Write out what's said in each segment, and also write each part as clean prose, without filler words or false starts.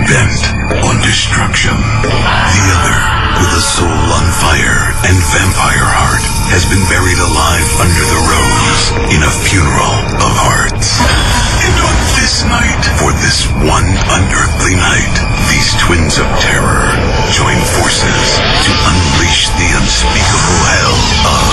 bent on destruction. The other, with a soul on fire and vampire heart, has been buried alive under the rose in a funeral of hearts. And on this night, for this one unearthly night, these twins of terror join forces to unleash the unspeakable hell of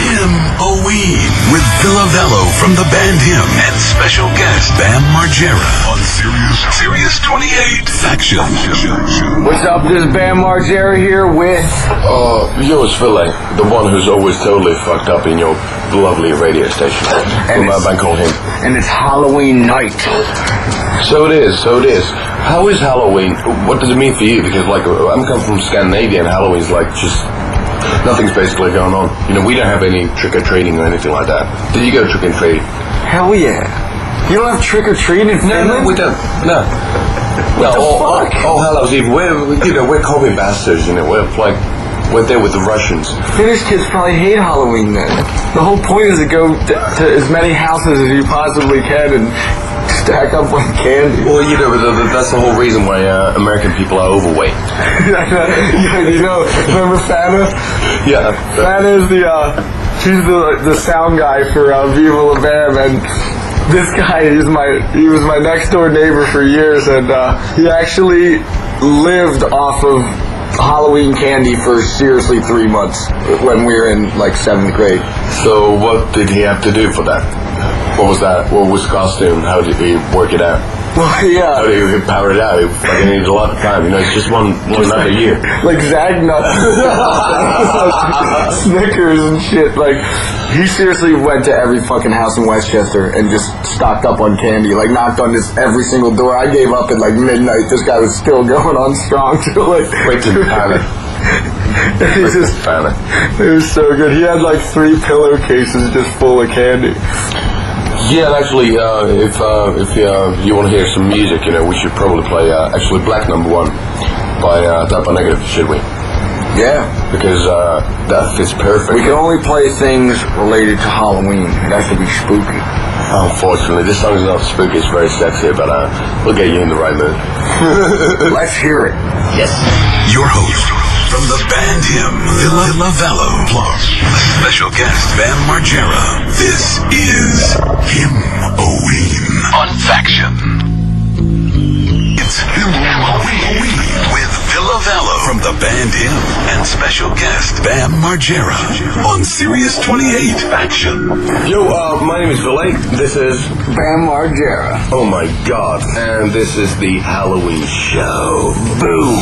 Him-O-Ween with Ville Valo from the band Him and special guest Bam Margera on Sirius 28 Faction. What's up, this is Bam Margera here with... Yo, it's Ville, the one who's always totally fucked up in your lovely radio station. From a band called Him. And it's Halloween night. So it is. How is Halloween? What does it mean for you? Because, like, I'm coming from Scandinavia and Halloween's like just... nothing's basically going on. You know, we don't have any trick-or-treating or anything like that. Did you go trick-or-treating? Hell yeah. You don't have trick-or-treating in Finland? No, we don't. No. What the fuck? Oh, Hallows Eve. We're copy bastards, you know. We're there with the Russians. Finnish kids probably hate Halloween then. The whole point is to go to as many houses as you possibly can and stack up on candy. Well, you know, that's the whole reason why American people are overweight. You know, remember Fana? Yeah. Fana is she's the sound guy for Ville Valo, and this guy he was my next door neighbor for years, and he actually lived off of Halloween candy for seriously 3 months when we were in like 7th grade. So what did he have to do for that? What was that? What was costume? How did he work it out? Well, yeah. How did he power it out? He fucking needs a lot of time. You know, it's just one night a year. Like Zagnut. Snickers and shit. Like, he seriously went to every fucking house in Westchester and just stocked up on candy. Like, knocked on just every single door. I gave up at like midnight. This guy was still going on strong till like... Wait till panic. It was so good. He had like 3 pillowcases just full of candy. Yeah, and actually, if you want to hear some music, you know, we should probably play actually Black No. 1 by Bam Margera, should we? Yeah. Because that fits perfect. We can only play things related to Halloween. It has to be spooky. Unfortunately, this song is not spooky, it's very sexy, but we'll get you in the right mood. Let's hear it. Yes. Your host from the band Him, Ville Valo, plus special guest Bam Margera. This is Him-O-Ween on Faction. It's Him-O-Ween with Ville Valo from the band Him and special guest Bam Margera on Sirius 28 Faction. Yo, my name is Ville. This is Bam Margera. Oh my god. And this is the Halloween show. Boo!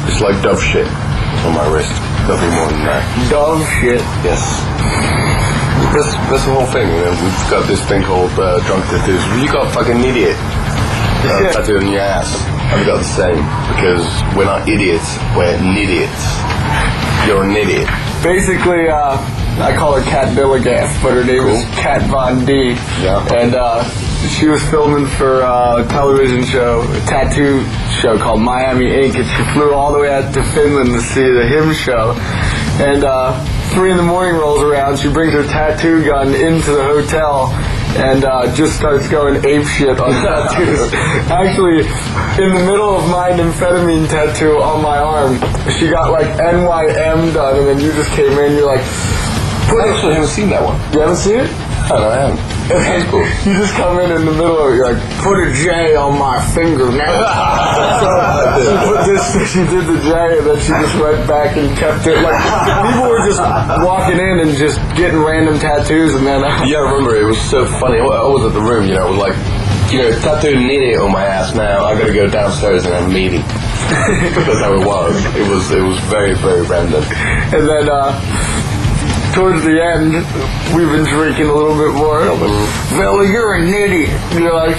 It's like dove shit on my wrist. Nothing more than that. Dove shit? Yes. That's the whole thing, you know. We've got this thing called drunk tattoos. You got fucking idiot tattoo on your ass. I've got the same. Because we're not idiots, we're nidiots. You're an idiot. Basically, I call her Kat Billigaff, but her name is Kat Von D. Yeah. And she was filming for a television show, a tattoo show called Miami Ink, and she flew all the way out to Finland to see the Him show. And 3 a.m. rolls around, she brings her tattoo gun into the hotel and just starts going apeshit on tattoos. Actually, in the middle of my amphetamine tattoo on my arm, she got like NYM done, and then you just came in, you're like... I actually haven't seen that one. You haven't seen it? Oh, no, I haven't. That's cool. You just come in the middle of it, you're like, put a J on my finger now. So she did the J, and then she just went back and kept it. Like, people were just walking in and just getting random tattoos, and then... Yeah, I remember, it was so funny. I was at the room, you know, it was like, you know, tattooed an idiot on my ass now. I gotta go downstairs and have a meeting. That's how it was. It was very, very random. And then, towards the end, we've been drinking a little bit more. Ville, you're an idiot. You're like,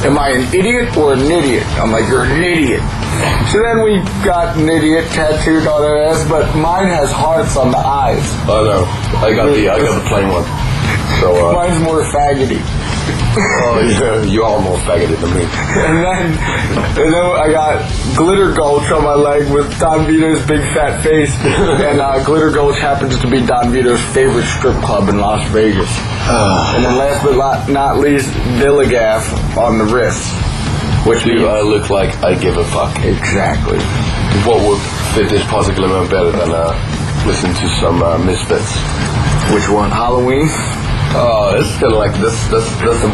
am I an idiot or an idiot? I'm like, you're an idiot. So then we got an idiot tattooed on our ass, but mine has hearts on the eyes. Oh no, I got the plain one. So mine's more faggoty. Oh, you are more faggoty than me. And then I got Glitter Gulch on my leg with Don Vito's big fat face. And Glitter Gulch happens to be Don Vito's favorite strip club in Las Vegas. And then last but not least, Villigaff on the wrist. Which Do I look like I give a fuck? Exactly. What would fit this particular man better than listen to some Misfits? Which one? Halloween? Oh, it's kind of like that's the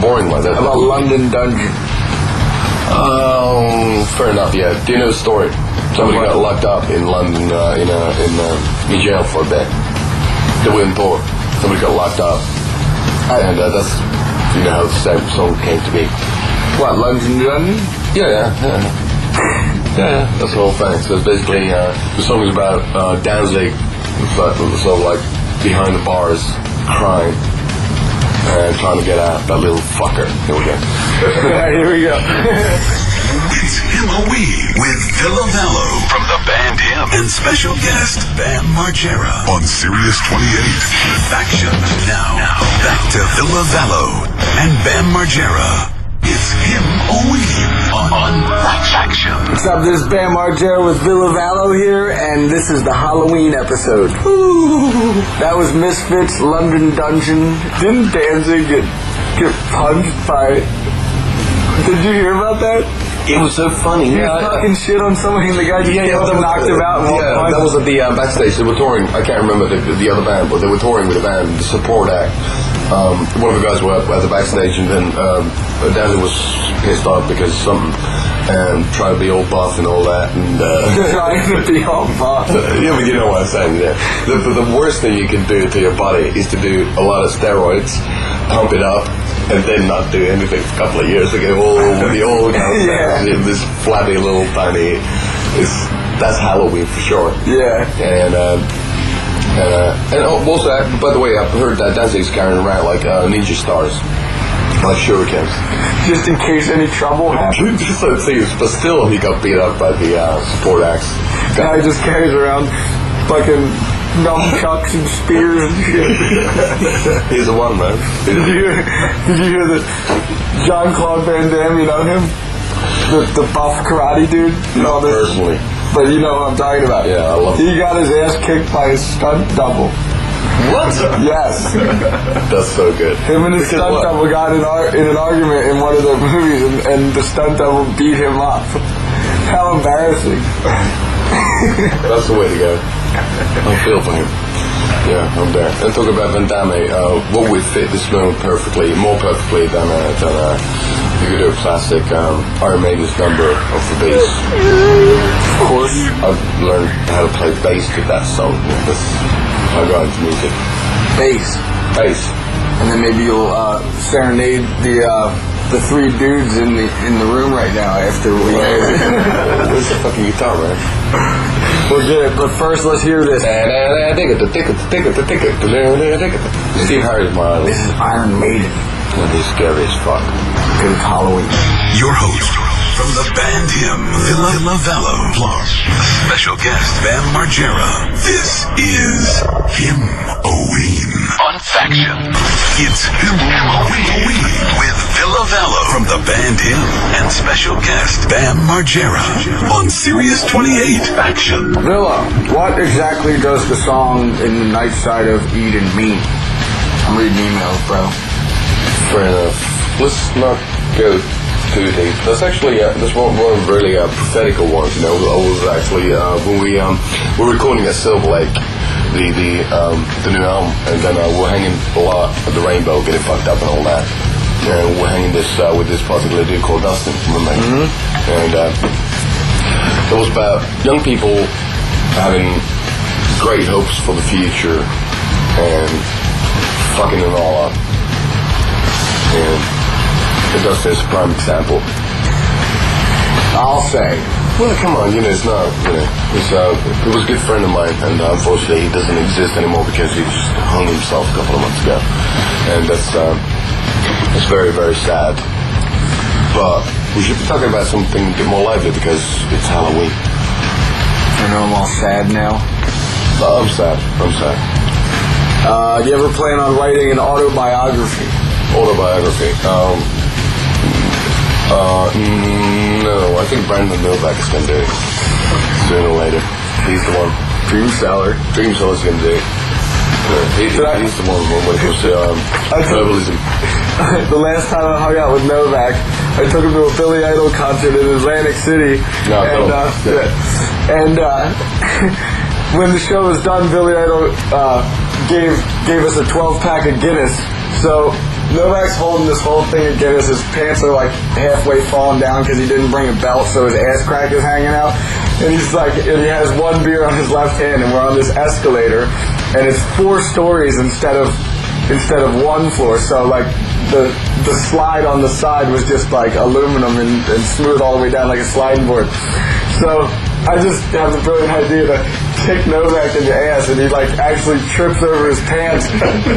boring one. How about London Dungeon? Fair enough. Yeah. Do you know the story? Somebody got locked up in London in jail for a bit. They went poor. Somebody got locked up, and that's how the song came to be. What, London Dungeon? Yeah. That's the whole thing. So it's basically the song is about Danzig, but sort of like behind the bars, crying. And trying to get out that little fucker. Here we go. Here we go. It's Halloween with Ville Valo from the band Him and special guest Bam Margera on Sirius 28 Faction. Now back to Ville Valo and Bam Margera. It's Halloween on Faction. What's up? This is Bam Margera with Ville Valo here, and this is the Halloween episode. That was Misfits, London Dungeon. Didn't Danzig get punched by... Did you hear about that? It was so funny. He was talking shit on somebody, and the guy just knocked him out. And that was at the backstage. They were touring. I can't remember the other band, but they were touring with a band, the support act. One of the guys were at the backstage, and then Danzig was pissed off because something, and trying to be all buff and all that, and trying to be all buff. Yeah, but you know what I'm saying. Yeah, the worst thing you can do to your body is to do a lot of steroids, pump it up, and then not do anything for a couple of years ago. The old this flabby little tiny. That's Halloween for sure. Yeah. And also, by the way, I've heard that Danzig's carrying around like ninja stars, like shurikens, just in case any trouble happens. But still, he got beat up by the support acts. Guy just carries around fucking nunchucks and spears and shit. He's the one, man. Did you hear that Jean-Claude Van Damme, you know him? The buff karate dude? Not personally. But you know what I'm talking about. Yeah, I love He got his ass kicked by his stunt double. What? Yes. That's so good. Him and his stunt double got in an argument in one of the movies, and the stunt double beat him up. How embarrassing. That's the way to go. I feel for him. Yeah, I'm there. And talking about Van Damme, what would fit this film more perfectly than you could do a classic Iron Maiden's number of the bass. Of course, I've learned how to play bass to that song. I got into music. Bass. And then maybe you'll serenade the three dudes in the room right now after we. Where's the fucking guitar, man? We'll get it, but first let's hear this. Steve Harry's my idol. This is Iron Maiden. And he's scary as fuck. Because it's Halloween. Your host from the band Him, Ville Valo, plus special guest Bam Margera. This is Halloween on Faction. It's Halloween with Ville Valo from the band Him and special guest Bam Margera on Sirius 28 Faction. Villa, what exactly does the song "In the Night Side of Eden" mean? I'm reading emails, bro. Fair enough. Let's not go too deep. That's actually that's one really prophetical ones. You know, I was actually when we were recording at Silver Lake, the new album, and then we're hanging a lot at the Rainbow, getting fucked up and all that. And we're hanging this with this particular dude called Dustin, remember? And it was about young people having great hopes for the future and fucking it all up. And Dustin is a prime example. I'll say. Well, come on, it's not, he was a good friend of mine, and unfortunately he doesn't exist anymore because he just hung himself a couple of months ago. And that's very, very sad. But we should be talking about something a bit more lively because it's Halloween. I know I'm all sad now. I'm sad. Do you ever plan on writing an autobiography? Autobiography. No, I think Brandon Novak's gonna do it sooner or later. He's the one. Dream Cellar's gonna do it. He's the one when it comes to herbalism. The last time I hung out with Novak, I took him to a Billy Idol concert in Atlantic City. When the show was done, Billy Idol gave us a 12-pack of Guinness. So Novak's holding this whole thing of Guinness. His pants are like halfway falling down because he didn't bring a belt, so his ass crack is hanging out. And he's like, and he has one beer on his left hand, and we're on this escalator, and it's 4 stories instead of 1 floor. So like the slide on the side was just like aluminum and smooth all the way down like a sliding board. So I just have the brilliant idea to kick Novak in the ass, and he like actually trips over his pants,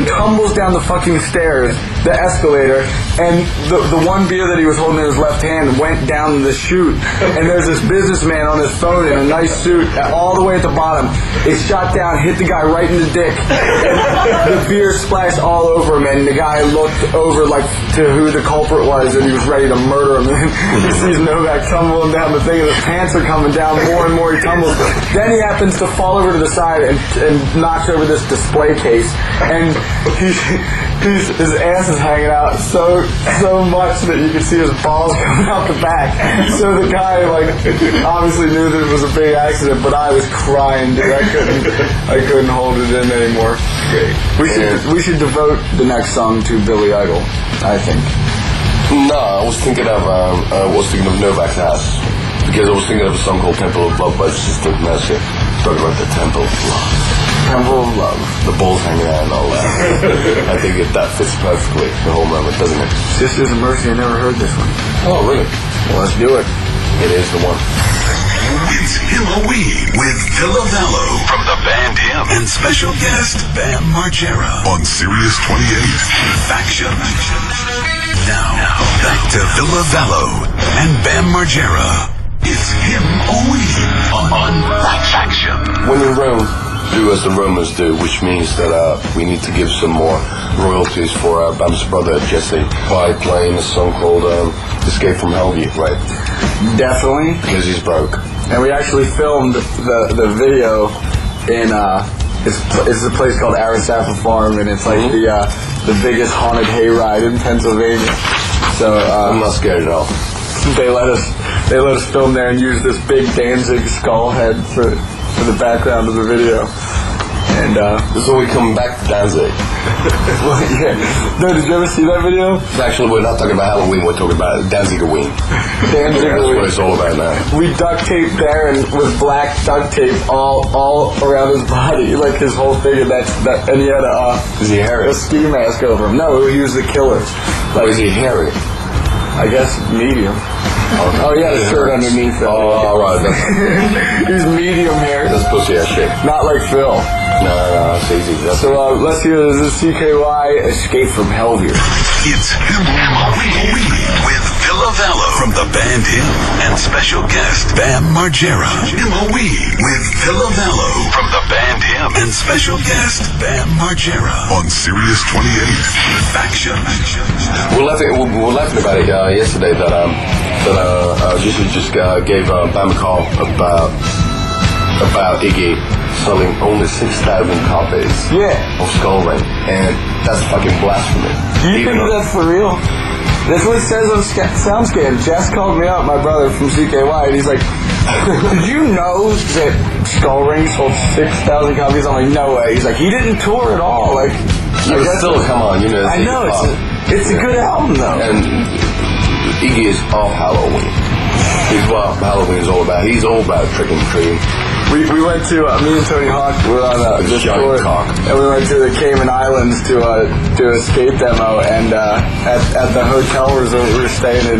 tumbles down the fucking stairs, the escalator, and the one beer that he was holding in his left hand went down the chute, and there's this businessman on his phone in a nice suit all the way at the bottom. It shot down, hit the guy right in the dick, and the beer splashed all over him, and the guy looked over like to who the culprit was, and he was ready to murder him. And he sees Novak tumbling down the thing, and his pants are coming down more and more. He tumbles. Then he happens to fall over to the side and knocks over this display case, and his ass is hanging out so much that you can see his balls coming out the back. So the guy like obviously knew that it was a big accident, but I was crying, dude. I couldn't hold it in anymore. Great. We should devote the next song to Billy Idol, I think. No, I was thinking of Novak's ass, because I was thinking of a song called Temple of Love by Sister Mercy. Talking about the Temple of Love. Temple of Love. The balls hanging out and all that. I think that fits perfectly, the whole moment, doesn't it? Sisters of Mercy, I never heard this one. Oh, really? Well, let's do it. It is the one. It's Him-A-Wee with Ville Valo from the band Him and special guest Bam Margera on Sirius 28 Faction. Now back to Ville Valo and Bam Margera. It's Him-A-Wee on Faction. When in Rome, do as the Romans do, which means that we need to give some more royalties for Bam's brother Jesse by playing a song called Escape from Hellview, right? Definitely. Because he's broke. And we actually filmed the video in it's a place called Arisafa Farm, and it's like the biggest haunted hayride in Pennsylvania. So I'm not scared at all. They let us film there and use this big Danzig skull head for the background of the video. And so we come back to Danzig. Well, yeah. No, did you ever see that video? Actually, we're not talking about Halloween. We're talking about Danzigoween. Danzigoween. That's what it's all about now. We duct taped Darren with black duct tape all around his body, like his whole thing, and he had Is he hairy? a ski mask over him. No, he was the killer. Like, is he hairy? I guess medium. Oh, he had a shirt underneath that. Oh, all right. He's medium hair. That's pussy ass shit. Not like Phil. No, that's easy. So let's hear this CKY Escape from Hellview. It's Him-A-Wee with Ville Valo from the band Him and special guest Bam Margera. Him-A-Wee with Ville Valo from the band Him and special guest Bam Margera on Sirius 28 Faction. We're laughing about it yesterday that Jason just gave Bam a call about Iggy selling only 6,000 copies of Skull Ring, and that's fucking blasphemy. You think that's for real? That's what it says on SoundScan. Jess called me up, my brother from CKY, and he's like, did you know that Skull Ring sold 6,000 copies? I'm like, no way. He's like, he didn't tour at all. Like, yeah, but still, come on, you know. I know, it's a good album, though. And Iggy is off Halloween. He's what Halloween is all about. He's all about trick and treating. We went to, me and Tony Hawk were on this tour, and we went to the Cayman Islands to do a skate demo, and at the hotel resort we were staying in,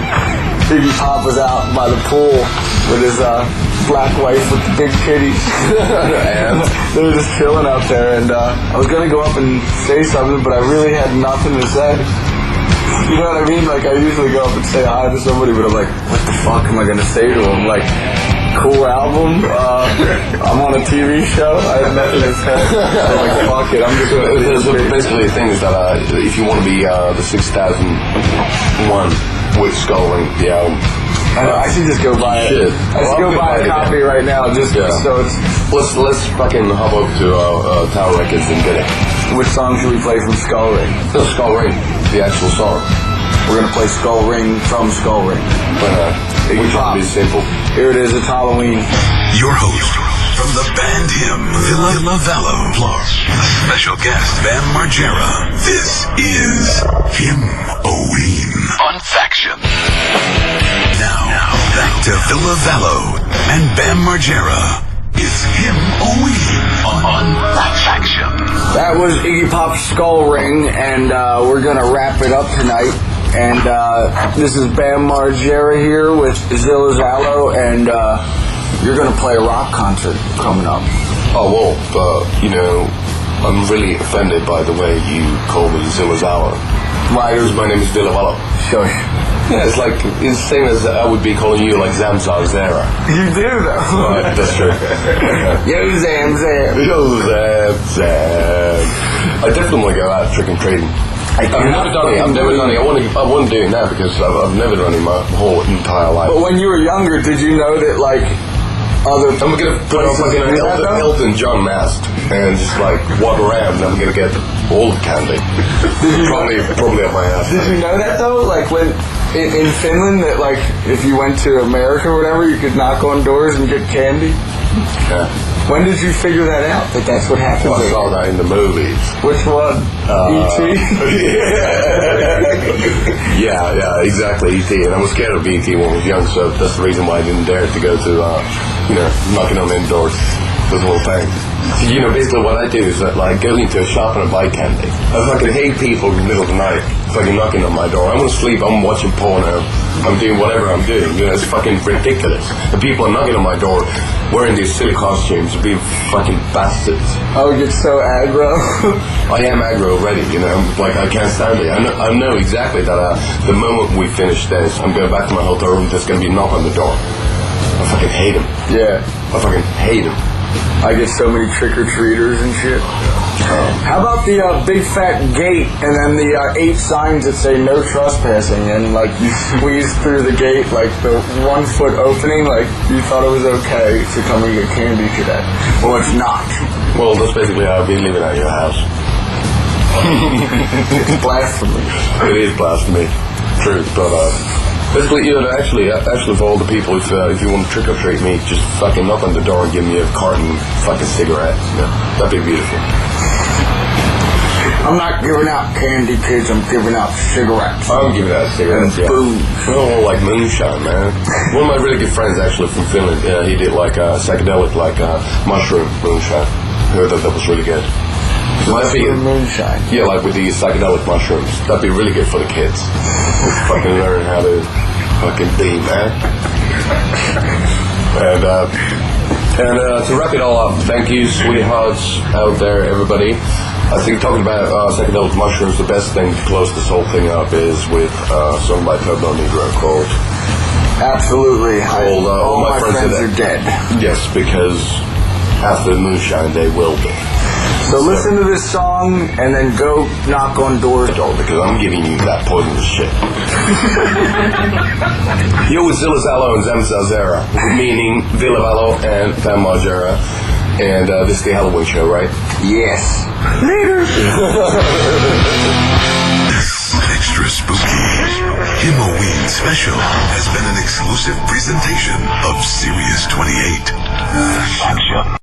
Iggy Pop was out by the pool with his black wife with the big titties. And they were just chilling out there, and I was going to go up and say something, but I really had nothing to say. You know what I mean? Like, I usually go up and say hi to somebody, but I'm like, what the fuck am I going to say to him? Like, cool album. I'm on a TV show. I have nothing to say. I'm like, fuck it. I'm just going to So basically, the thing is that if you want to be the 6001 with Skull Ring, the album, I should just go buy it. I should go buy a copy right now, just so it's... Let's fucking hop over to Tower Records and get it. Which song should we play from Skull Ring? No, Skull Ring, the actual song. We're going to play Skull Ring from Skull Ring. But Iggy Pop is simple. Here it is, it's Halloween. Your host from the band hymn, Ville Valo, plus a special guest, Bam Margera. This is Him-O-Ween on Faction. Now, back to Ville Valo and Bam Margera. It's Him-O-Ween on Faction. That was Iggy Pop's Skull Ring, and we're going to wrap it up tonight. And this is Bam Margera here with Ville Valo, and you're going to play a rock concert coming up. Oh, well, you know, I'm really offended by the way you call me Ville Valo. Why? My name is Ville Valo. Sure. Yeah, it's the same as I would be calling you like Zam Zara. You do, though. Right, that's true. Yo, Zam. Yo, Zam. I definitely want to go out trick-and-treating. I've never done it. I want to do it now because I've never done it my whole entire life. But when you were younger, did you know that, like, other... I'm going to put on like an Elton John mask and just like walk around and I'm going to get all the candy. Probably up my ass. Did you know that, though? Like, when... In Finland, that like if you went to America or whatever, you could knock on doors and get candy. Yeah. When did you figure that out? That that's what happened? Well, I saw that in the movies. Which one? E.T. yeah, exactly. E.T. And I was scared of E.T. when I was young, so that's the reason why I didn't dare to go to knocking on them doors. The whole thing. So, basically what I do is that, like, go into a shop and I buy candy. I fucking hate people in the middle of the night fucking knocking on my door. I'm asleep, I'm watching porno, I'm doing whatever I'm doing. It's fucking ridiculous. And people are knocking on my door wearing these silly costumes, being fucking bastards. Oh, you're so aggro. I am aggro already, like I can't stand it. I know exactly that the moment we finish this, I'm going back to my hotel room, there's going to be a knock on the door. I fucking hate him. Yeah. I fucking hate him. I get so many trick-or-treaters and shit. How about the big fat gate and then the 8 signs that say no trespassing and like you squeeze through the gate like the 1 foot opening, like you thought it was okay to come and get candy today. Well, it's not. Well, that's basically how I've been living at your house. It's blasphemy. It is blasphemy. True, but basically, actually for all the people, if you want to trick or treat me, just fucking knock on the door and give me a carton of fucking cigarettes. That'd be beautiful. I'm not giving out candy, kids. I'm giving out cigarettes. I'm giving out cigarettes. And booze. Oh, like moonshine, man. One of my really good friends, actually from Finland, he did like a psychedelic, like mushroom moonshine. I heard that was really good. Mushroom moonshine. Yeah, like with these psychedelic mushrooms. That'd be really good for the kids. Fucking learn how to fucking be, man. And to wrap it all up, thank you, sweethearts out there, everybody. I think talking about psychedelic mushrooms, the best thing to close this whole thing up is with a song by Pueblo Negro called... Absolutely. All my friends are dead. Yes, because after the moonshine, they will be. So listen to this song and then go knock on doors. Because I'm giving you that poisonous shit. Yo, with Ville Valo and Zam Zara, meaning Ville Valo and Bam Margera. And this is the Halloween show, right? Yes. Later. This extra spooky Him-O-Ween special has been an exclusive presentation of Sirius 28 Faction.